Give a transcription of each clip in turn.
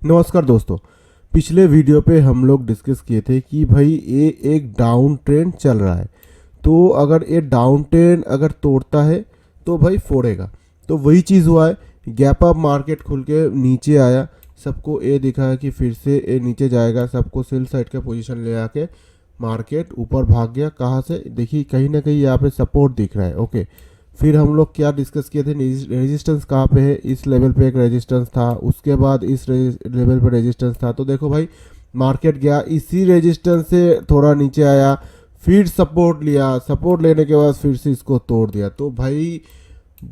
नमस्कार दोस्तों। पिछले वीडियो पे हम लोग डिस्कस किए थे कि भाई ये एक डाउन ट्रेंड चल रहा है, तो अगर ये डाउन ट्रेंड अगर तोड़ता है तो भाई फोड़ेगा। तो वही चीज़ हुआ है, गैप अप मार्केट खुल के नीचे आया, सबको ये दिखा है कि फिर से ये नीचे जाएगा, सबको सेल साइड का पोजीशन ले आके मार्केट ऊपर भाग गया। कहाँ से देखिए, कहीं ना कहीं यहाँ पे सपोर्ट दिख रहा है। ओके, फिर हम लोग क्या डिस्कस किए थे, रेजिस्टेंस कहाँ पे है, इस लेवल पे एक रेजिस्टेंस था, उसके बाद इस लेवल पे रेजिस्टेंस था। तो देखो भाई, मार्केट गया इसी रेजिस्टेंस से थोड़ा नीचे आया, फिर सपोर्ट लिया, सपोर्ट लेने के बाद फिर से इसको तोड़ दिया। तो भाई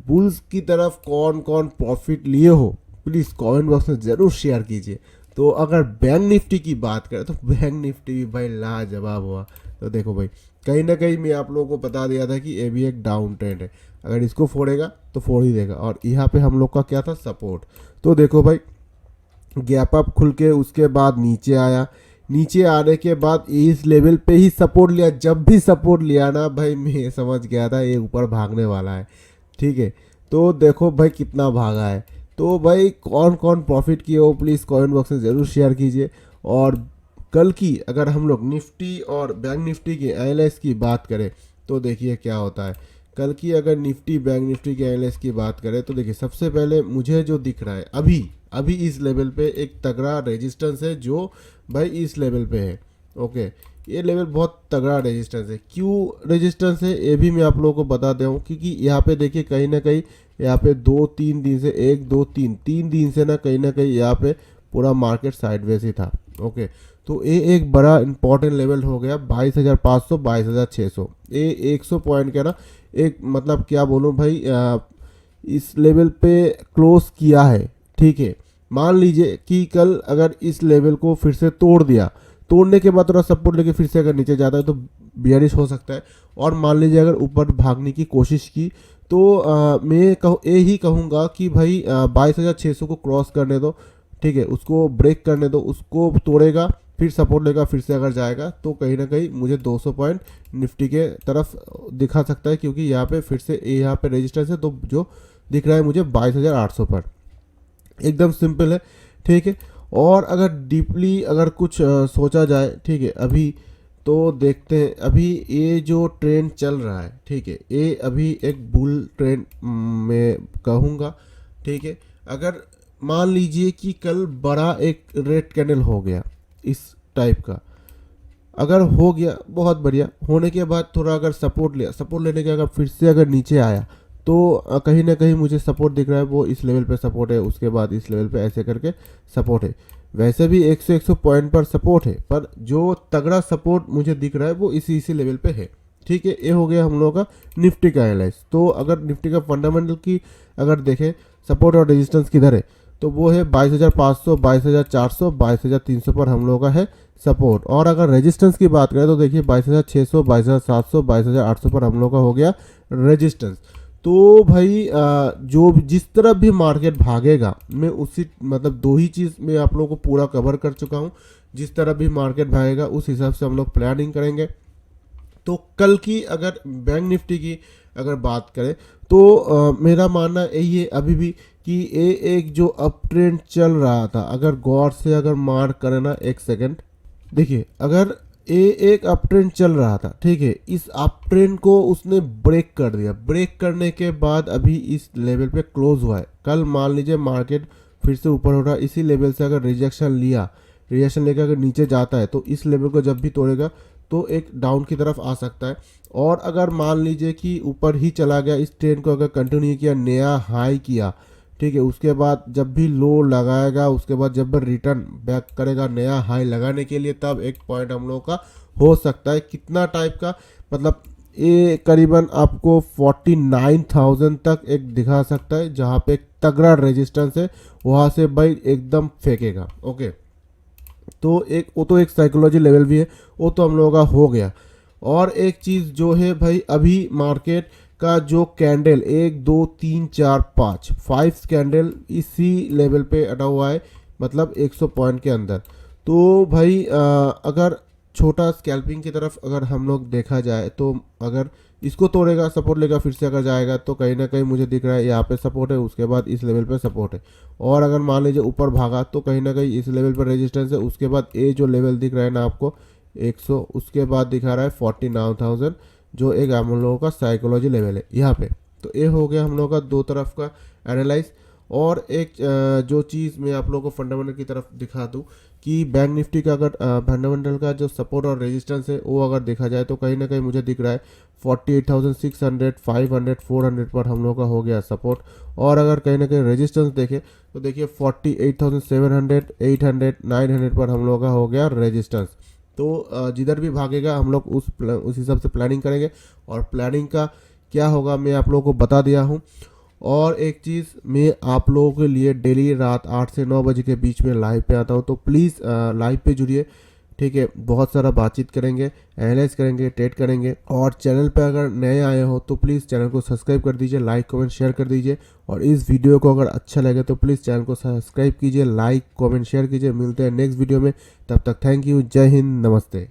बुल्स की तरफ कौन कौन प्रॉफिट लिए हो, प्लीज़ कमेंट बॉक्स में ज़रूर शेयर कीजिए। तो अगर बैंक निफ्टी की बात करें तो बैंक निफ्टी भी भाई लाजवाब हुआ। तो देखो भाई, कहीं ना कहीं मैं आप लोगों को बता दिया था कि ये भी एक डाउन ट्रेंड है, अगर इसको फोड़ेगा तो फोड़ ही देगा। और यहाँ पे हम लोग का क्या था, सपोर्ट। तो देखो भाई, गैप अप खुल के उसके बाद नीचे आया, नीचे आने के बाद इस लेवल पे ही सपोर्ट लिया। जब भी सपोर्ट लिया ना भाई, मैं समझ गया था ये ऊपर भागने वाला है। ठीक है, तो देखो भाई कितना भागा है। तो भाई कौन कौन प्रॉफिट किए हो, प्लीज़ कमेंट बॉक्स में ज़रूर शेयर कीजिए। और कल की अगर हम लोग निफ्टी और बैंक निफ्टी की एनालिसिस की बात करें तो देखिए क्या होता है। कल की अगर निफ्टी बैंक निफ्टी के एनालिसिस की बात करें तो देखिए, सबसे पहले मुझे जो दिख रहा है अभी अभी इस लेवल पे एक तगड़ा रेजिस्टेंस है, जो भाई इस लेवल पे है। ओके, ये लेवल बहुत तगड़ा रेजिस्टेंस है। क्यों रेजिस्टेंस है ये भी मैं आप लोगों को बता दे हूँ, क्योंकि यहाँ पे देखिए कहीं ना कहीं यहाँ पे 2-3 दिन से, 1-2-3 दिन से ना कहीं यहाँ पे पूरा मार्केट साइडवेज ही था। ओके, तो ये एक बड़ा इंपॉर्टेंट लेवल हो गया 22,500 22,600, ये 100 पॉइंट का ना एक, मतलब क्या बोलूँ भाई, इस लेवल पे क्लोज किया है। ठीक है, मान लीजिए कि कल अगर इस लेवल को फिर से तोड़ दिया, तोड़ने के बाद थोड़ा सपोर्ट लेके फिर से अगर नीचे जाता है तो बियरिश हो सकता है। और मान लीजिए अगर ऊपर भागने की कोशिश की तो मैं यही कहूँगा कि भाई 22,600 को क्रॉस करने दो। ठीक है, उसको ब्रेक करने दो, उसको तोड़ेगा, फिर सपोर्ट लेगा, फिर से अगर जाएगा तो कहीं ना कहीं मुझे 200 पॉइंट निफ्टी के तरफ दिखा सकता है, क्योंकि यहाँ पे फिर से यहाँ पे रेजिस्टेंस है। तो जो दिख रहा है मुझे 22,800 पर, एकदम सिंपल है। ठीक है, और अगर डीपली अगर कुछ सोचा जाए, ठीक है, अभी तो देखते हैं अभी ये जो ट्रेंड चल रहा है, ठीक है, ये अभी एक बुल ट्रेंड मैं कहूँगा। ठीक है, अगर मान लीजिए कि कल बड़ा एक रेड कैंडल हो गया इस टाइप का, अगर हो गया बहुत बढ़िया, होने के बाद थोड़ा अगर सपोर्ट लिया, सपोर्ट लेने के अगर फिर से अगर नीचे आया तो कहीं ना कहीं मुझे सपोर्ट दिख रहा है, वो इस लेवल पे सपोर्ट है, उसके बाद इस लेवल पे ऐसे करके सपोर्ट है। वैसे भी 100 पॉइंट पर सपोर्ट है, पर जो तगड़ा सपोर्ट मुझे दिख रहा है वो इसी लेवल पे है। ठीक है, ये हो गया हम लोगों का निफ्टी का एनालाइज। तो अगर निफ्टी का फंडामेंटल की अगर देखें, सपोर्ट और रेजिस्टेंस किधर है, तो वो है 22,500 22,400 22,300 पर हम लोगों का है सपोर्ट। और अगर रेजिस्टेंस की बात करें तो देखिए 22,600 22,700 22,800 पर हम लोग का हो गया रेजिस्टेंस। तो भाई जो जिस तरफ भी मार्केट भागेगा, मैं उसी मतलब दो ही चीज़ में आप लोगों को पूरा कवर कर चुका हूँ। जिस तरफ भी मार्केट भागेगा उस हिसाब से हम लोग प्लानिंग करेंगे। तो कल की अगर बैंक निफ्टी की अगर बात करें तो मेरा मानना यही है अभी भी कि ये एक जो अप ट्रेंड चल रहा था, अगर गौर से अगर मार्क करें ना, एक सेकंड देखिए, अगर ये एक अप ट्रेंड चल रहा था, ठीक है, इस अप ट्रेंड को उसने ब्रेक कर दिया, ब्रेक करने के बाद अभी इस लेवल पे क्लोज हुआ है। कल मान लीजिए मार्केट फिर से ऊपर हो रहा है, इसी लेवल से अगर रिजेक्शन लिया, रिजेक्शन लेकर अगर नीचे जाता है तो इस लेवल को जब भी तोड़ेगा तो एक डाउन की तरफ आ सकता है। और अगर मान लीजिए कि ऊपर ही चला गया, इस ट्रेंड को अगर कंटिन्यू किया, नया हाई किया, ठीक है, उसके बाद जब भी लो लगाएगा, उसके बाद जब भी रिटर्न बैक करेगा नया हाई लगाने के लिए, तब एक पॉइंट हम लोगों का हो सकता है। कितना टाइप का, मतलब ये करीबन आपको 49,000 तक एक दिखा सकता है, जहाँ पे एक तगड़ा रेजिस्टेंस है, वहाँ से भाई एकदम फेंकेगा। ओके, तो एक वो तो एक साइकोलॉजी लेवल भी है, वो तो हम लोगों का हो गया। और एक चीज़ जो है भाई, अभी मार्केट का जो कैंडल 1 2 3 4 5 5 कैंडल इसी लेवल पे अटा हुआ है, मतलब 100 पॉइंट के अंदर। तो भाई अगर छोटा स्कैल्पिंग की तरफ अगर हम लोग देखा जाए तो अगर इसको तोड़ेगा, सपोर्ट लेगा, फिर से अगर जाएगा तो कहीं ना कहीं मुझे दिख रहा है यहाँ पे सपोर्ट है, उसके बाद इस लेवल पे सपोर्ट है। और अगर मान लीजिए ऊपर भागा तो कहीं ना कहीं इस लेवल पर रेजिस्टेंस है, उसके बाद ये जो लेवल दिख रहा है ना आपको 100, उसके बाद दिखा रहा है 49,000, जो एक हम लोगों का साइकोलॉजी लेवल है यहाँ पे। तो ये हो गया हम लोगों का दो तरफ का एनालाइज। और एक जो चीज़ मैं आप लोगों को फंडामेंटल की तरफ दिखा दूँ कि बैंक निफ्टी का अगर फंडामेंटल का जो सपोर्ट और रेजिस्टेंस है वो अगर देखा जाए तो कहीं ना कहीं मुझे दिख रहा है 48,600, 500, 400 पर हम लोग का हो गया सपोर्ट। और अगर कहीं ना कहीं रेजिस्टेंस देखें तो देखिए 48,700, 800, 900 पर हम लोग का हो गया रेजिस्टेंस। तो जिधर भी भागेगा हम लोग उस हिसाब से प्लानिंग करेंगे, और प्लानिंग का क्या होगा मैं आप लोगों को बता दिया हूँ। और एक चीज़, मैं आप लोगों के लिए डेली रात 8 से 9 बजे के बीच में लाइव पे आता हूँ, तो प्लीज़ लाइव पे जुड़िए, ठीक है। बहुत सारा बातचीत करेंगे, एनालाइज करेंगे, ट्रेड करेंगे। और चैनल पे अगर नए आए हो तो प्लीज़ चैनल को सब्सक्राइब कर दीजिए, लाइक कमेंट शेयर कर दीजिए। और इस वीडियो को अगर अच्छा लगे तो प्लीज़ चैनल को सब्सक्राइब कीजिए, लाइक कमेंट शेयर कीजिए। मिलते हैं नेक्स्ट वीडियो में, तब तक थैंक यू, जय हिंद, नमस्ते।